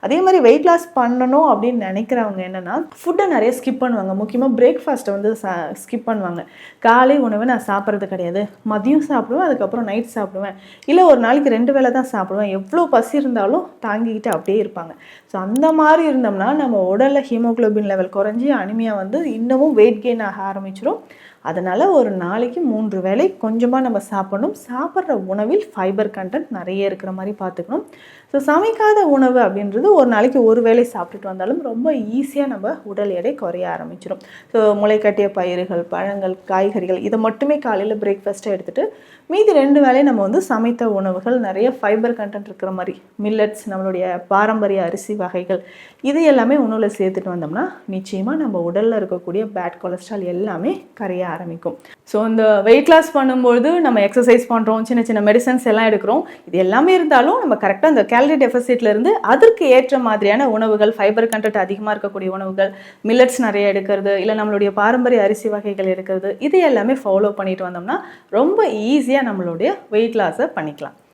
அதே மாதிரி weight loss பண்ணணும் அப்படின்னு நினைக்கிறவங்க என்னென்னா ஃபுட்டை நிறைய ஸ்கிப் பண்ணுவாங்க. முக்கியமாக பிரேக்ஃபாஸ்ட்டை வந்து ஸ்கிப் பண்ணுவாங்க. காலை உணவை நான் சாப்பிட்றது கிடையாது, மதியம் சாப்பிடுவேன், அதுக்கப்புறம் நைட் சாப்பிடுவேன், இல்லை ஒரு நாளைக்கு 2 வேளை தான் சாப்பிடுவேன், எவ்வளோ பசி இருந்தாலும் தாங்கிக்கிட்டு அப்படியே இருப்பாங்க. ஸோ அந்த மாதிரி இருந்தோம்னா நம்ம உடலில் ஹீமோக்ளோபின் லெவல் குறைஞ்சி அனிமியா வந்து இன்னமும் வெயிட் கெயின் ஆக ஆரம்பிச்சிடும். அதனால் ஒரு நாளைக்கு 3 வேளை கொஞ்சமாக நம்ம சாப்பிடணும். சாப்பிட்ற உணவில் ஃபைபர் கண்டென்ட் நிறைய இருக்கிற மாதிரி பார்த்துக்கணும். ஸோ சமைக்காத உணவு அப்படின்றது ஒரு நாளைக்கு ஒரு வேளை சாப்பிட்டுட்டு வந்தாலும் ரொம்ப ஈஸியாக நம்ம உடல் எடை குறைய ஆரம்பிச்சிடும். ஸோ முளைக்கட்டிய பயிர்கள், பழங்கள், காய்கறிகள் இதை மட்டுமே காலையில் பிரேக்ஃபாஸ்ட்டாக எடுத்துகிட்டு மீதி 2 வேளையும் நம்ம வந்து சமைத்த உணவுகள் நிறைய ஃபைபர் கண்டென்ட் இருக்கிற மாதிரி மில்லட்ஸ், நம்மளுடைய பாரம்பரிய அரிசி வகைகள் இது எல்லாமே உணவில் சேர்த்துட்டு வந்தோம்னா நிச்சயமாக நம்ம உடலில் இருக்கக்கூடிய பேட் கொலஸ்ட்ரால் எல்லாமே கரைய ஆரம்பிக்கும். ஸோ இந்த வெயிட் லாஸ் பண்ணும்போது நம்ம எக்ஸசைஸ் பண்ணுறோம், சின்ன சின்ன மெடிசன்ஸ் எல்லாம் எடுக்கிறோம். இது எல்லாமே இருந்தாலும் நம்ம கரெக்டாக இந்த கேலரி டெஃபிசிட்லேருந்து அதற்கு ஏற்ற மாதிரியான உணவுகள், ஃபைபர் கண்டென்ட் அதிகமாக இருக்கக்கூடிய உணவுகள், மில்லட்ஸ் நிறைய எடுக்கிறது, இல்லை நம்மளுடைய பாரம்பரிய அரிசி வகைகள் எடுக்கிறது, இது எல்லாமே ஃபாலோ பண்ணிட்டு வந்தோம்னா ரொம்ப ஈஸியாக நம்மளுடைய வெயிட் லாஸை பண்ணிக்கலாம்.